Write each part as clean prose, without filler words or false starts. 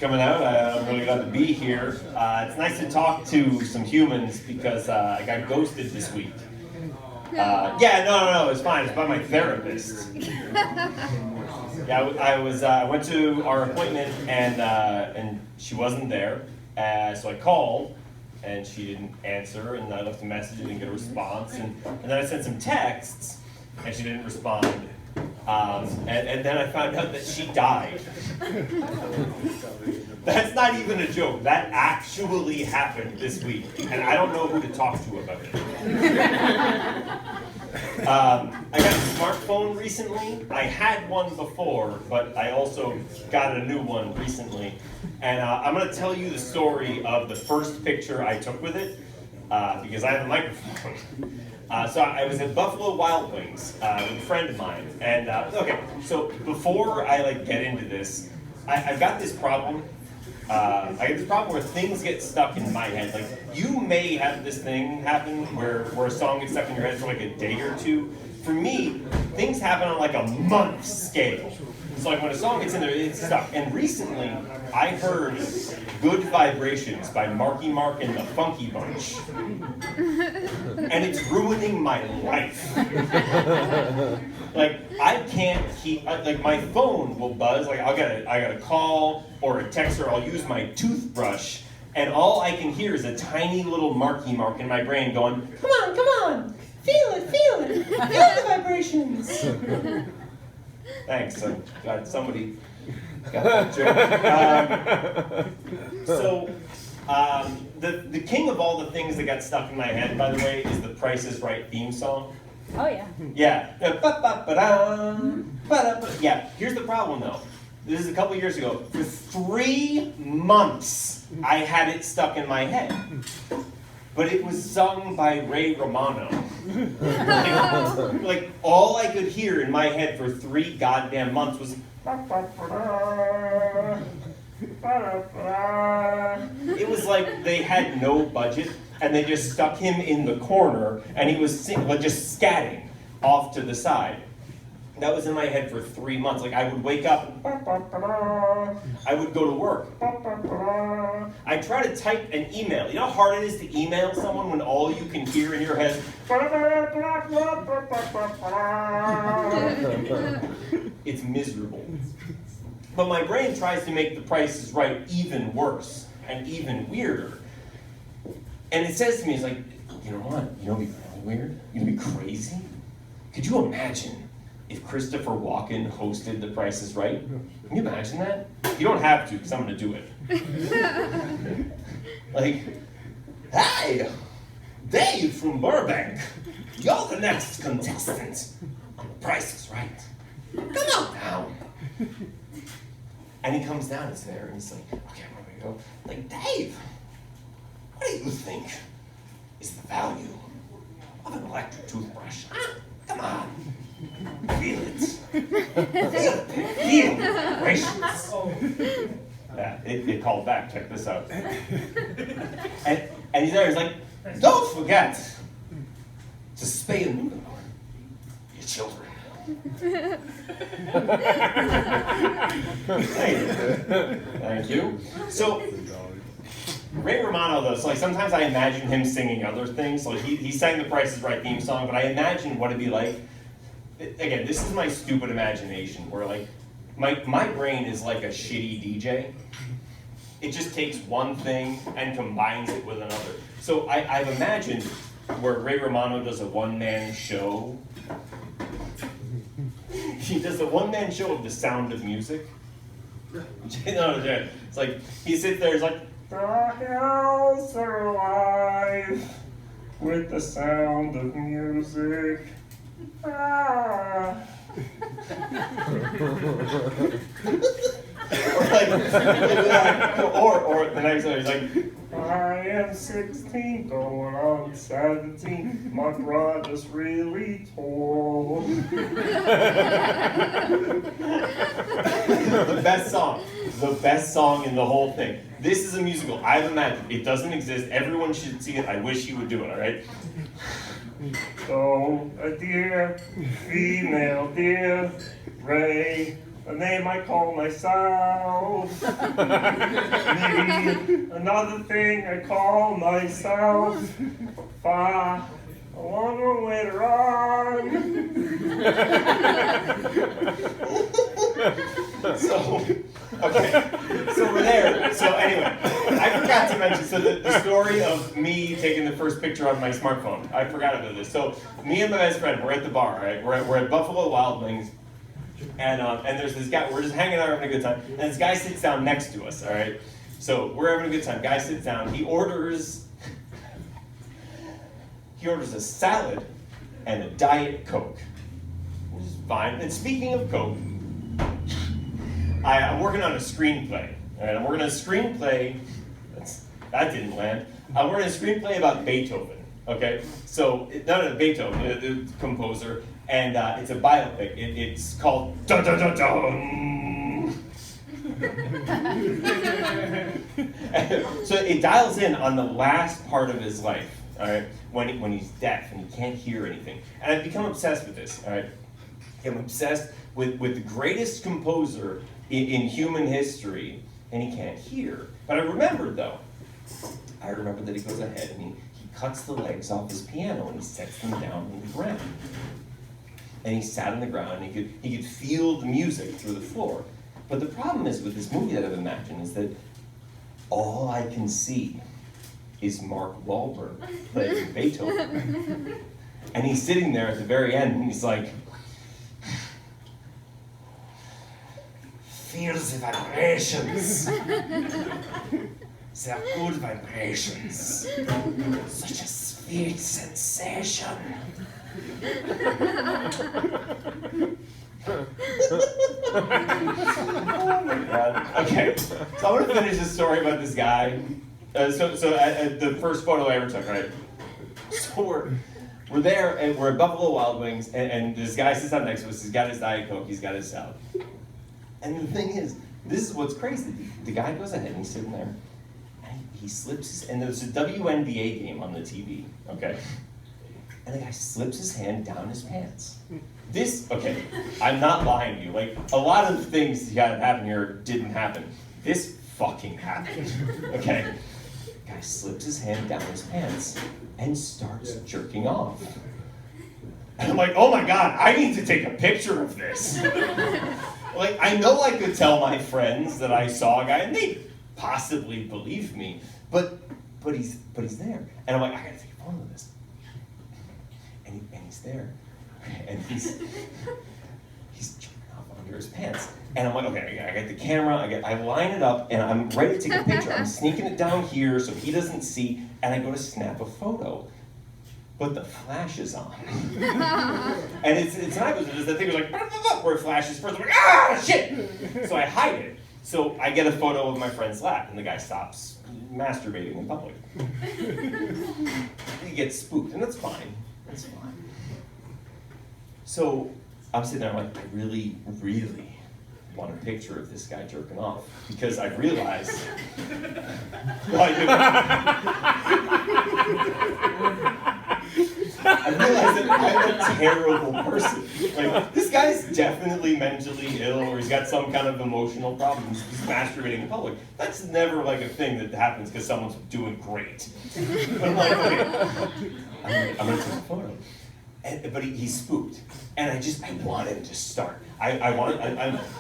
coming out. I'm really glad to be here. It's nice to talk to some humans because I got ghosted this week. No, it's fine. It's by my therapist. I went to our appointment and she wasn't there. So I called and she didn't answer, and I left a message and didn't get a response. And then I sent some texts and she didn't respond. And then I found out that she died. That's not even a joke. That actually happened this week, and I don't know who to talk to about it. I got a smartphone recently. I had one before, but I also got a new one recently. And I'm going to tell you the story of the first picture I took with it, because I have a microphone. So I was at Buffalo Wild Wings with a friend of mine, and so before I get into this, I've got this problem. I get this problem where things get stuck in my head. Like, you may have this thing happen where a song gets stuck in your head for like a day or two. For me, things happen on like a month scale. So like when a song gets in there, it's stuck. And recently, I heard Good Vibrations by Marky Mark and the Funky Bunch. And it's ruining my life. Like, I can't keep, my phone will buzz, I got a call or a text, or I'll use my toothbrush, and all I can hear is a tiny little Marky Mark in my brain going, come on, feel it, feel the vibrations. Thanks, I'm glad somebody got that joke. The king of all the things that got stuck in my head, by the way, is the Price is Right theme song. Oh, yeah. Yeah. Yeah, here's the problem, though. This is a couple years ago. For 3 months, I had it stuck in my head. But it was sung by Ray Romano. like, all I could hear in my head for 3 goddamn months was... It was like they had no budget, and they just stuck him in the corner, and he was just scatting off to the side. That was in my head for 3 months. Like, I would wake up, I would go to work. I try to type an email. You know how hard it is to email someone when all you can hear in your head is... It's miserable. But my brain tries to make The Price is Right even worse and even weirder. And it says to me, it's like, you know what? You know what'd be really weird? You know what'd be crazy? Could you imagine if Christopher Walken hosted The Price is Right? Can you imagine that? You don't have to, because I'm going to do it. Like, hey, Dave from Burbank. You're the next contestant on The Price is Right. Come on down. And he comes down, it's there, and he's like, okay, where do we go? Like, Dave, what do you think is the value of an electric toothbrush? Huh? Come on. Feel it. Feel the vibrations. Yeah, it called back. Check this out. And he's there, he's like, don't forget to spay and neuter your children. Thank you. So, Ray Romano, though, so sometimes I imagine him singing other things. So he sang the Price is Right theme song, but I imagine what it'd be like. Again, this is my stupid imagination, where my brain is like a shitty DJ. It just takes one thing and combines it with another. So I've imagined where Ray Romano does a one-man show. He does a one-man show of The Sound of Music. It's like, he sits there, he's like, the hills are alive with the sound of music. Ah. or the next one, he's like, I am 16, going on 17. My brother's really tall. The best song in the whole thing. This is a musical. I've imagined. It doesn't exist. Everyone should see it. I wish you would do it, all right? So, a dear female, dear Ray, a name I call myself. Maybe another thing I call myself. Far a longer way to run. So we're there. So anyway, I forgot to mention, so the story of me taking the first picture on my smartphone. I forgot about this. So me and my best friend, we're at the bar, right? We're at Buffalo Wild Wings, and there's this guy, we're just hanging out having a good time, and this guy sits down next to us, all right? So we're having a good time. Guy sits down, he orders a salad and a Diet Coke. Which is fine. And speaking of Coke, I'm working on a screenplay. All right, I'm working on a screenplay. That didn't land. I'm working on a screenplay about Beethoven. Okay, so Beethoven, the composer, and it's a biopic. It's called Dun Dun Dun Dun. So it dials in on the last part of his life. All right, when he's deaf and he can't hear anything, and I've become obsessed with this. All right, I'm obsessed with the greatest composer in human history, and he can't hear. But I remember that he goes ahead and he cuts the legs off his piano and he sets them down on the ground. And he sat on the ground and he could feel the music through the floor. But the problem is with this movie that I've imagined is that all I can see is Mark Wahlberg playing Beethoven. And he's sitting there at the very end and he's like, feel the vibrations. They are good vibrations. Such a sweet sensation. Oh my God. Okay, so I want to finish this story about this guy. The first photo I ever took, right? So we're there, and we're at Buffalo Wild Wings, and this guy sits down next to us. He's got his Diet Coke, he's got his salad. And the thing is, this is what's crazy. The guy goes ahead and he's sitting there, and he slips his, and there's a WNBA game on the TV, okay? And the guy slips his hand down his pants. Okay, I'm not lying to you. Like, a lot of things that happen here didn't happen. This fucking happened, okay? The guy slips his hand down his pants and starts jerking off. And I'm like, oh my God, I need to take a picture of this. Like, I know I could tell my friends that I saw a guy, and they'd possibly believe me, but he's there. And I'm like, I gotta take a photo of this. And he's there, and he's jerking off under his pants. And I'm like, okay, I got the camera, I line it up, and I'm ready to take a picture. I'm sneaking it down here so he doesn't see, and I go to snap a photo. But the flash is on. And it's not, it's the thing was like, where it flashes first, I'm like, ah, shit! So I hide it. So I get a photo of my friend's lap, and the guy stops masturbating in public. He gets spooked, and that's fine. That's fine. So I'm sitting there, I'm like, I really, really want a picture of this guy jerking off, because I realized, I realized that I'm a terrible person. Like, this guy's definitely mentally ill, or he's got some kind of emotional problem. He's masturbating in public. That's never like a thing that happens because someone's doing great. But I'm like, okay, I'm gonna take a photo. But he's spooked, and I want him to start.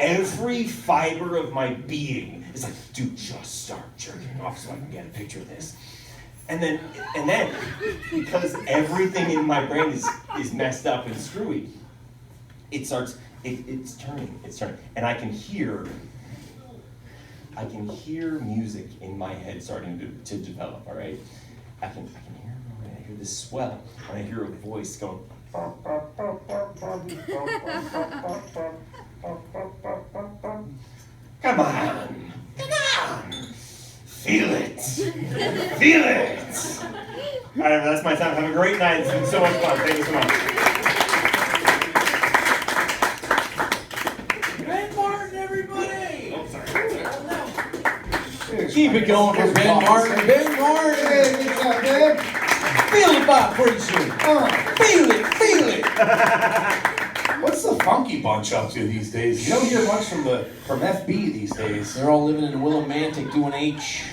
Every fiber of my being is like, dude, just start jerking off so I can get a picture of this. And then, because everything in my brain is messed up and screwy, it's turning, and I can hear music in my head starting to develop. All right, I can hear this swell, and I hear a voice going. Come on. Feel it. Feel it. All right, that's my time. Have a great night. It's been so much fun. Thank you so much. Ben Martin, everybody. Oh, sorry. Keep it going for Ben Martin. Ben Martin. Hey, good job, Ben. Feel the vibration. Feel it. What's the funky bunch up to these days? You don't hear much from FB these days. They're all living in Willimantic doing H.